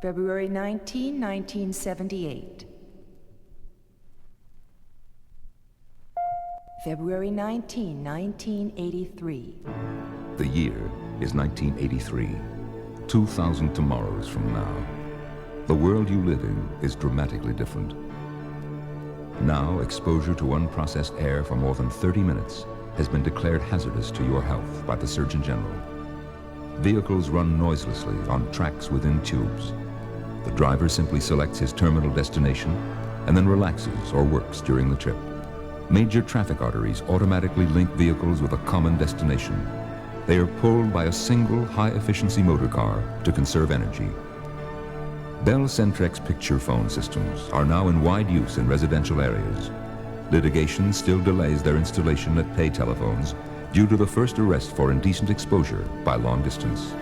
February 19, 1978. February 19, 1983. The year is 1983. 2,000 tomorrows from now. The world you live in is dramatically different. Now, exposure to unprocessed air for more than 30 minutes has been declared hazardous to your health by the Surgeon General. Vehicles run noiselessly on tracks within tubes. The driver simply selects his terminal destination and then relaxes or works during the trip. Major traffic arteries automatically link vehicles with a common destination. They are pulled by a single high-efficiency motor car to conserve energy. Bell Centrex picture phone systems are now in wide use in residential areas. Litigation still delays their installation at pay telephones due to the first arrest for indecent exposure by long distance.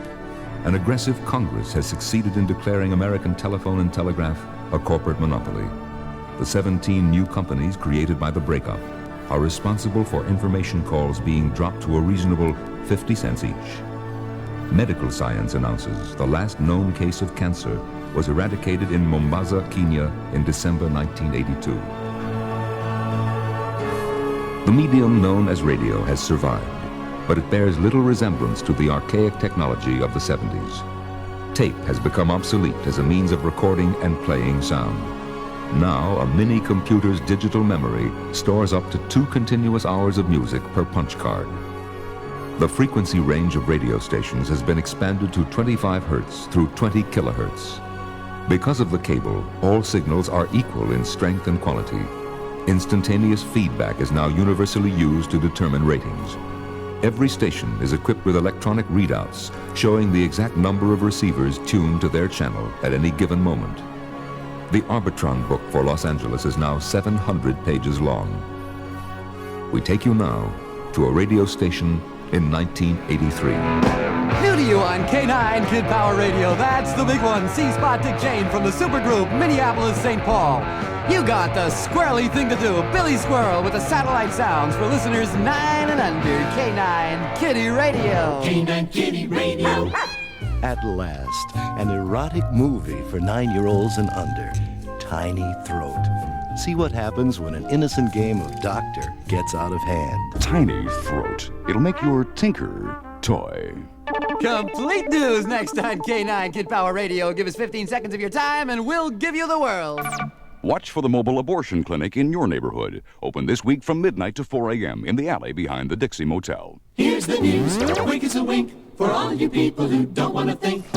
An aggressive Congress has succeeded in declaring American telephone and telegraph a corporate monopoly. The 17 new companies created by the breakup are responsible for information calls being dropped to a reasonable 50 cents each. Medical science announces the last known case of cancer was eradicated in Mombasa, Kenya in December 1982. The medium known as radio has survived, but it bears little resemblance to the archaic technology of the 70s. Tape has become obsolete as a means of recording and playing sound. Now, a mini computer's digital memory stores up to 2 continuous hours of music per punch card. The frequency range of radio stations has been expanded to 25 hertz through 20 kilohertz. Because of the cable, all signals are equal in strength and quality. Instantaneous feedback is now universally used to determine ratings. Every station is equipped with electronic readouts showing the exact number of receivers tuned to their channel at any given moment. The Arbitron book for Los Angeles is now 700 pages long. We take you now to a radio station in 1983. New to you on K9 Kid Power Radio, that's the big one. C-Spot Dick Jane from the supergroup Minneapolis St. Paul. You got the squirrely thing to do, Billy Squirrel with the satellite sounds for listeners 9 and under. K9 Kitty Radio. K9 Kitty Radio. At last, an erotic movie for 9-year-olds and under. Tiny Throat. See what happens when an innocent game of doctor gets out of hand. Tiny Throat. It'll make your tinker toy. Complete news next on K9 Kid Power Radio. Give us 15 seconds of your time and we'll give you the world. Watch for the mobile abortion clinic in your neighborhood. Open this week from midnight to 4 a.m. in the alley behind the Dixie Motel. Here's the news. A wink is a wink for all you people who don't want to think.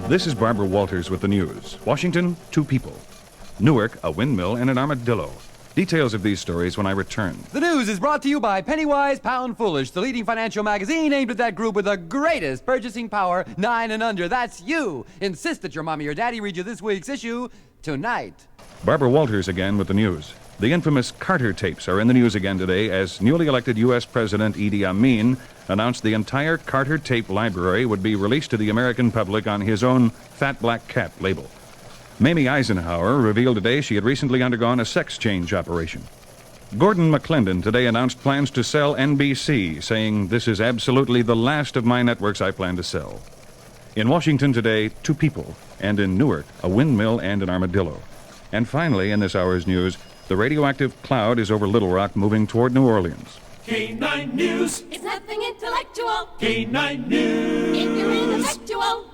This is Barbara Walters with the news. Washington, 2 people. Newark, a windmill and an armadillo. Details of these stories when I return. The news is brought to you by Pennywise Pound Foolish, the leading financial magazine aimed at that group with the greatest purchasing power, 9 and under. That's you. Insist that your mommy or daddy read you this week's issue tonight. Barbara Walters again with the news. The infamous Carter tapes are in the news again today as newly elected U.S. President Idi Amin announced the entire Carter tape library would be released to the American public on his own Fat Black Cat label. Mamie Eisenhower revealed today she had recently undergone a sex change operation. Gordon McClendon today announced plans to sell NBC, saying, "This is absolutely the last of my networks I plan to sell." In Washington today, 2 people, and in Newark, a windmill and an armadillo. And finally, in this hour's news, the radioactive cloud is over Little Rock moving toward New Orleans. K9 News. It's nothing intellectual. K9 News. If you're intellectual.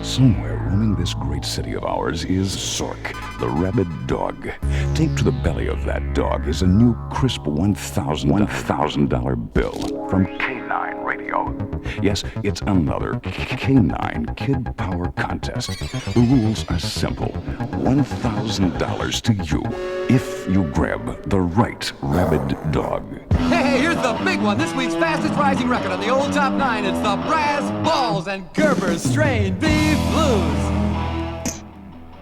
Somewhere roaming this great city of ours is Zork, the rabid dog. Taped to the belly of that dog is a new crisp $1,000 bill from K9 Radio. Yes, it's another K9 Kid Power contest. The rules are simple. $1,000 to you if you grab the right rabid dog. Hey, here's the big one. This week's fastest rising record on the old top 9. It's the Brass Balls and Gerber's Strained Beef Blues.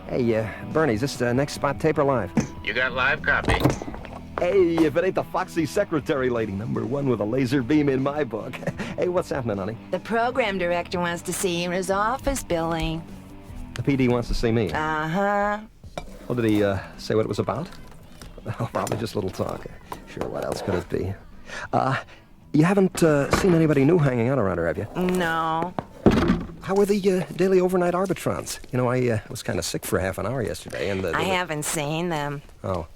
Hey, Bernie, is this next spot taper live? You got live copy. Hey, if it ain't the foxy secretary lady, #1 with a laser beam in my book. Hey, what's happening, honey? The program director wants to see you in his office, Billy. The PD wants to see me. Uh-huh. Well, did he say what it was about? Oh, probably just a little talk. Sure, what else could it be? You haven't seen anybody new hanging out around here, have you? No. How were the daily overnight arbitrons? You know, I was kind of sick for half an hour yesterday, and I haven't seen them. Oh,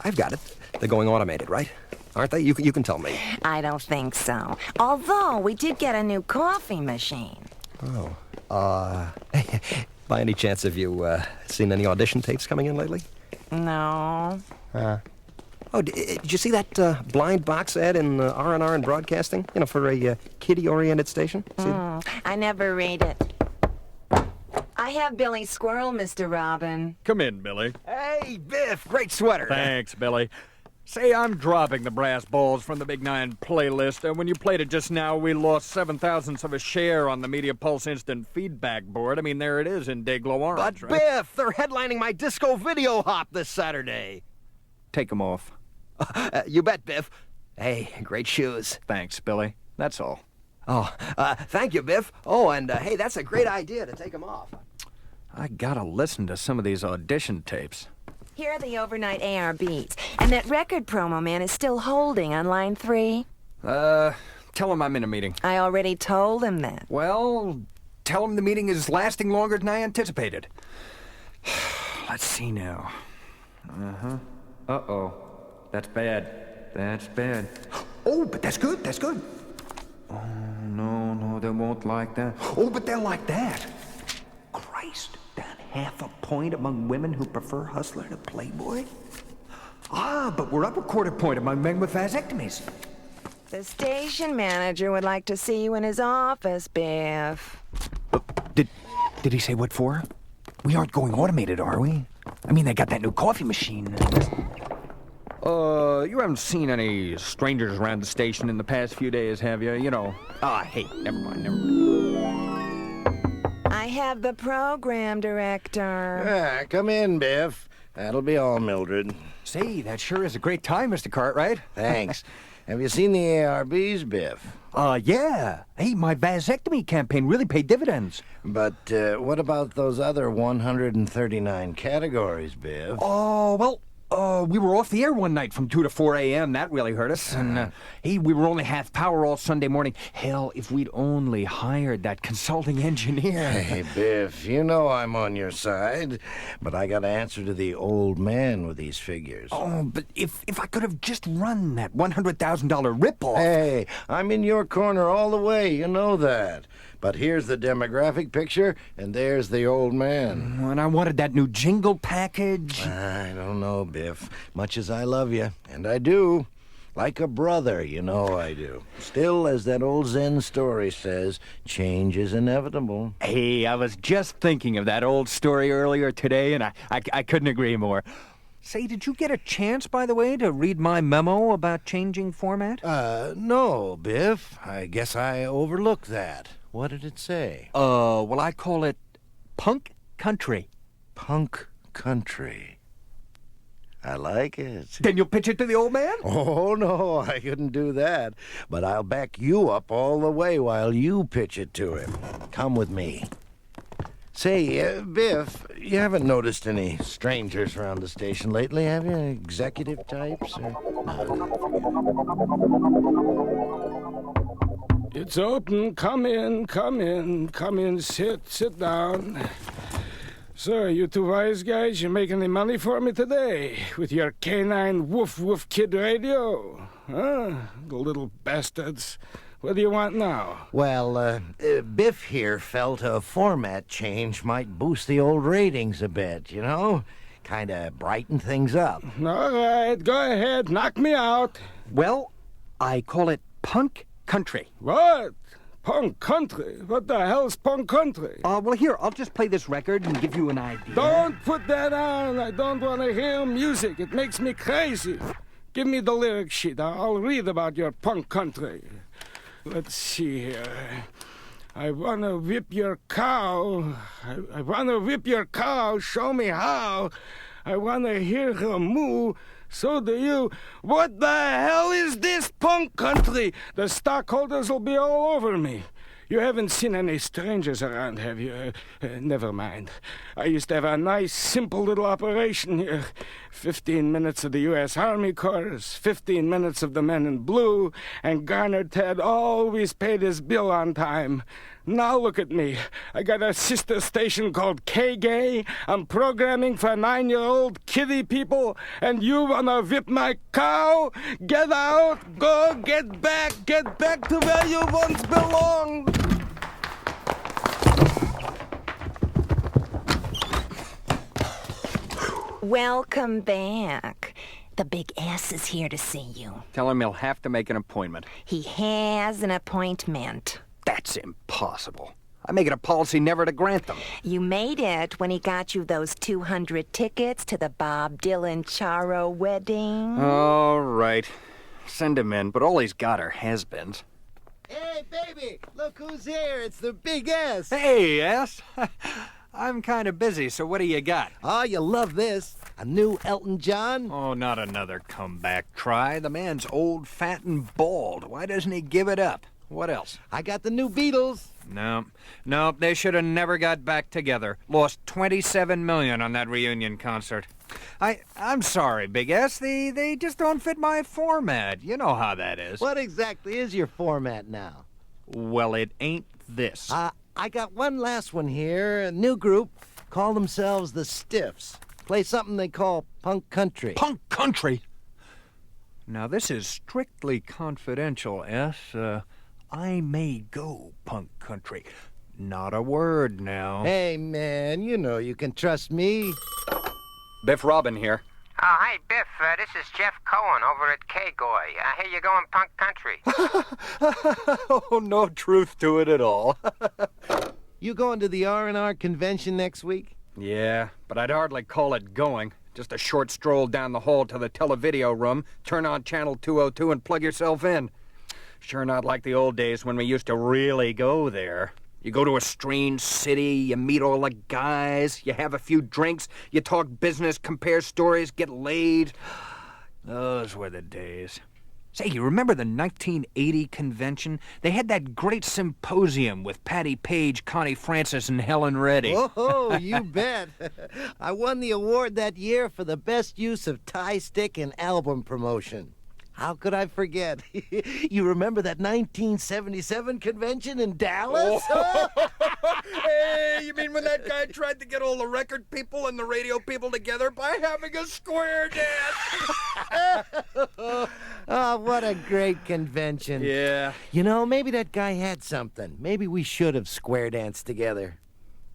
I've got it. They're going automated, right? Aren't they? You can tell me. I don't think so. Although, we did get a new coffee machine. Oh. By any chance, have you seen any audition tapes coming in lately? No. Oh, did you see that blind box ad in R&R and Broadcasting? You know, for a kiddie-oriented station? See? I never read it. I have Billy Squirrel, Mr. Robin. Come in, Billy. Hey, Biff, great sweater. Thanks, Billy. Say, I'm dropping the brass balls from the Big Nine playlist. When you played it just now, we lost 7/1000ths of a share on the Media Pulse Instant Feedback Board. I mean, there it is in Dayglow Orange, But, right? Biff, they're headlining my disco video hop this Saturday. Take them off. You bet, Biff. Hey, great shoes. Thanks, Billy. That's all. Oh, thank you, Biff. Oh, and hey, that's a great idea to take them off. I gotta listen to some of these audition tapes. Here are the overnight ARBs. And that record promo man is still holding on line 3. Tell him I'm in a meeting. I already told him that. Well, tell him the meeting is lasting longer than I anticipated. Let's see now. Uh-oh. That's bad. That's bad. Oh, but that's good. That's good. Oh, no, they won't like that. Oh, but they'll like that. Christ, that half a point among women who prefer Hustler to Playboy? Ah, but we're up a quarter point among men with vasectomies. The station manager would like to see you in his office, Biff. Did he say what for? We aren't going automated, are we? I mean, they got that new coffee machine. You haven't seen any strangers around the station in the past few days, have you? You know. Hey, never mind. I have the program director. Come in, Biff. That'll be all, Mildred. Say, that sure is a great time, Mr. Cartwright. Thanks. Have you seen the ARBs, Biff? Yeah. Hey, my vasectomy campaign really paid dividends. But what about those other 139 categories, Biff? Oh, well, we were off the air one night from 2 to 4 a.m. That really hurt us. And, hey, we were only half power all Sunday morning. Hell, if we'd only hired that consulting engineer. Hey, Biff, you know I'm on your side. But I got to answer to the old man with these figures. Oh, but if I could have just run that $100,000 ripoff. Hey, I'm in your corner all the way. You know that. But here's the demographic picture, and there's the old man. And I wanted that new jingle package. I don't know, Biff. Much as I love you, and I do. Like a brother, you know I do. Still, as that old Zen story says, change is inevitable. Hey, I was just thinking of that old story earlier today, and I couldn't agree more. Say, did you get a chance, by the way, to read my memo about changing format? No, Biff. I guess I overlooked that. What did it say? Well, I call it Punk Country. Punk Country. I like it. Then you'll pitch it to the old man? Oh, no, I couldn't do that. But I'll back you up all the way while you pitch it to him. Come with me. Say, Biff, you haven't noticed any strangers around the station lately, have you? Executive types? It's open. Come in, sit down. So, you two wise guys, you make any money for me today with your canine woof woof kid radio? Huh? The little bastards. What do you want now? Well, Biff here felt a format change might boost the old ratings a bit, you know? Kind of brighten things up. All right, go ahead, knock me out. Well, I call it Punk Country. What? Punk country? What the hell's punk country? Well, here, I'll just play this record and give you an idea. Don't put that on. I don't want to hear music. It makes me crazy. Give me the lyric sheet. I'll read about your punk country. Let's see here. I want to whip your cow. I want to whip your cow. Show me how. I want to hear her moo. So do you. What the hell is this punk country? The stockholders will be all over me. You haven't seen any strangers around, have you? Never mind. I used to have a nice, simple little operation here. 15 minutes of the U.S. Army chorus, 15 minutes of the men in blue, and Garner Ted always paid his bill on time. Now look at me. I got a sister station called K-Gay. I'm programming for 9-year-old kiddie people, and you wanna whip my cow? Get out! Go! Get back to where you once belonged! Welcome back. The big ass is here to see you. Tell him he'll have to make an appointment. He has an appointment. That's impossible. I make it a policy never to grant them. You made it when he got you those 200 tickets to the Bob Dylan Charo wedding. All right. Send him in, but all he's got are has-beens. Hey, baby, look who's here. It's the Big S. Hey, S. I'm kind of busy, so what do you got? Oh, you love this. A new Elton John? Oh, not another comeback try. The man's old, fat, and bald. Why doesn't he give it up? What else? I got the new Beatles. No, they should have never got back together. Lost $27 million on that reunion concert. I'm sorry, Big S. They just don't fit my format. You know how that is. What exactly is your format now? Well, it ain't this. I got one last one here. A new group. Call themselves the Stiffs. Play something they call punk country. Punk country? Now, this is strictly confidential, S. I may go punk country. Not a word now. Hey, man, you know you can trust me. Biff Robin here. Oh, hi, Biff. This is Jeff Cohen over at K-Goy. I hear you're going punk country. Oh, no truth to it at all. You going to the R&R convention next week? Yeah, but I'd hardly call it going. Just a short stroll down the hall to the televideo room, turn on channel 202 and plug yourself in. Sure not like the old days when we used to really go there. You go to a strange city, you meet all the guys, you have a few drinks, you talk business, compare stories, get laid. Those were the days. Say, you remember the 1980 convention? They had that great symposium with Patty Page, Connie Francis, and Helen Reddy. Oh, you bet. I won the award that year for the best use of tie stick in album promotion. How could I forget? You remember that 1977 convention in Dallas? Oh. Hey, you mean when that guy tried to get all the record people and the radio people together by having a square dance? Oh, what a great convention. Yeah. You know, maybe that guy had something. Maybe we should have square danced together.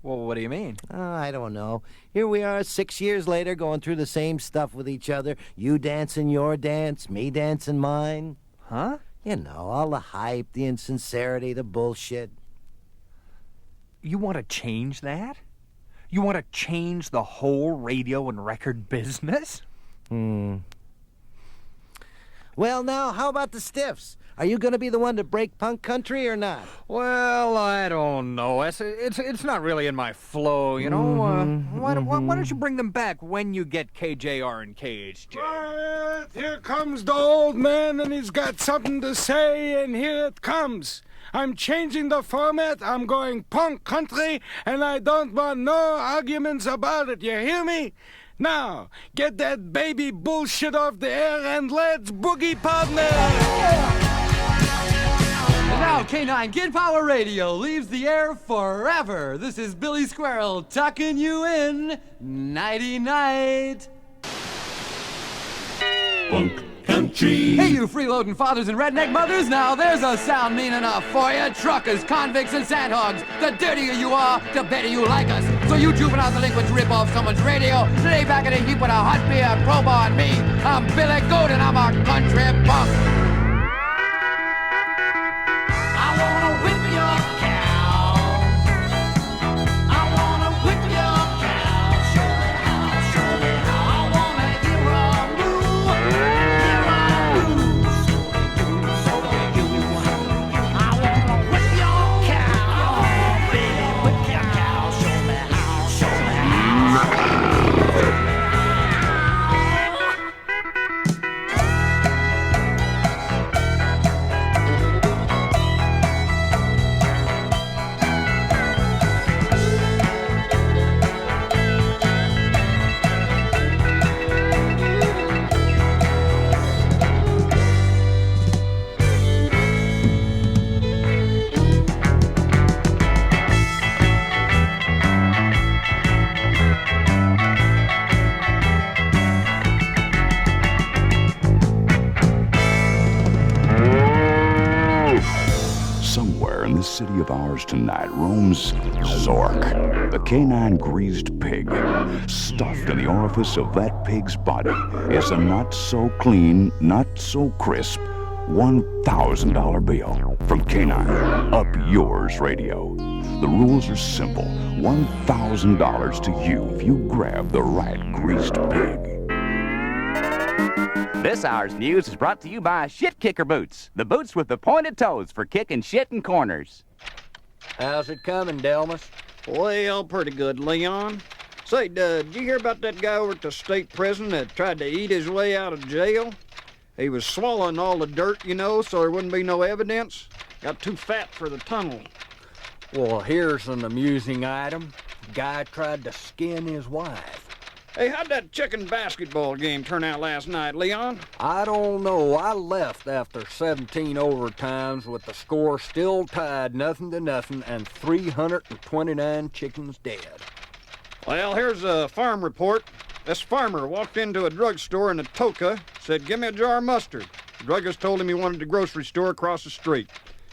Well, what do you mean? I don't know. Here we are 6 years later going through the same stuff with each other. You dancing your dance, me dancing mine. Huh? You know, all the hype, the insincerity, the bullshit. You want to change that? You want to change the whole radio and record business? Well, now, how about the Stiffs? Are you going to be the one to break punk country or not? Well, I don't know. It's not really in my flow, you know. Why don't you bring them back when you get KJR and KHJ? Quiet! Here comes the old man, and he's got something to say, and here it comes. I'm changing the format. I'm going punk country, and I don't want no arguments about it. You hear me? Now, get that baby bullshit off the air, and let's boogie, partner! And now K9 Kid Power Radio leaves the air forever. This is Billy Squirrel tucking you in. Nighty-night. Punk country. Hey, you freeloading fathers and redneck mothers, now there's a sound mean enough for you. Truckers, convicts, and sandhogs. The dirtier you are, the better you like us. So you juvenile delinquents rip off someone's radio. Lay back in a heap with a hot beer, crowbar, and me. I'm Billy Goat and I'm a country punk. I wanna whip your cow. I wanna whip your cow. Show me how, show me how. I wanna hear a moo, hear a moo. So do you. I wanna whip your cow, baby, whip your cow. Show me how, show me how. Somewhere in this city of ours tonight roams Zork, the canine greased pig. Stuffed in the orifice of that pig's body is a not-so-clean, not-so-crisp $1,000 bill from Canine Up Yours Radio. The rules are simple. $1,000 to you if you grab the right greased pig. This hour's news is brought to you by Shit Kicker Boots, the boots with the pointed toes for kicking shit in corners. How's it coming, Delmas? Well, pretty good, Leon. Say, did you hear about that guy over at the state prison that tried to eat his way out of jail? He was swallowing all the dirt, you know, so there wouldn't be no evidence. Got too fat for the tunnel. Well, here's an amusing item. Guy tried to skin his wife. Hey, how'd that chicken basketball game turn out last night, Leon? I don't know. I left after 17 overtimes with the score still tied 0-0 and 329 chickens dead. Well, here's a farm report. This farmer walked into a drugstore in Atoka, said, "Give me a jar of mustard." The druggist told him he wanted a grocery store across the street.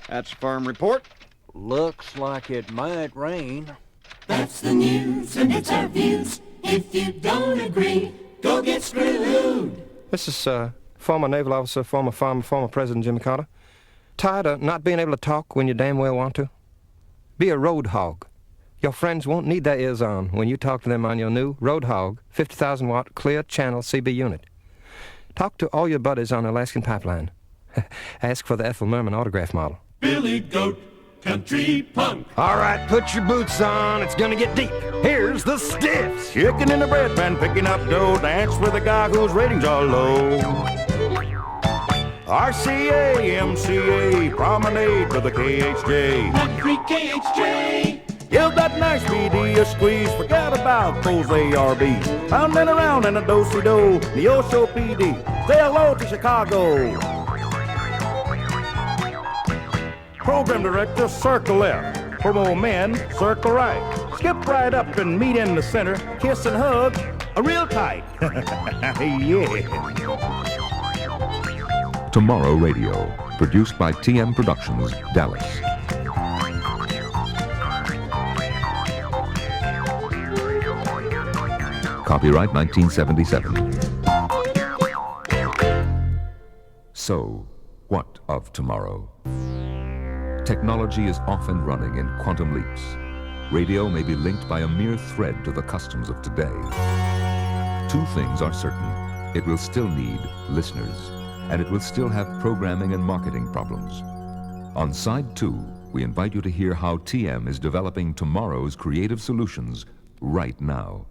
That's the farm report. Looks like it might rain. That's the news, and it's our views. If you don't agree, go get screwed. This is former naval officer, former farmer, former President Jimmy Carter. Tired of not being able to talk when you damn well want to? Be a road hog. Your friends won't need their ears on when you talk to them on your new Road Hog 50,000 watt clear channel CB unit. Talk to all your buddies on Alaskan Pipeline. Ask for the Ethel Merman autograph model. Billy Goat, country punk. All right, put your boots on. It's gonna get deep. Here's the Stiffs. Chicken in the bread pan, picking up dough. Dance with a guy whose ratings are low. RCA, MCA, promenade to the KHJ. Country KHJ. Give that nice BD a squeeze. Forget about those ARBs. Pounding around in a do-si-do. Neosho PD. Say hello to Chicago. Program director, circle left. Promo men, circle right. Skip right up and meet in the center. Kiss and hug, real tight. Yeah. Tomorrow Radio, produced by TM Productions, Dallas. Copyright 1977. So, what of tomorrow? Technology is often running in quantum leaps. Radio may be linked by a mere thread to the customs of today. Two things are certain. It will still need listeners, and it will still have programming and marketing problems. On Side 2, we invite you to hear how TM is developing tomorrow's creative solutions right now.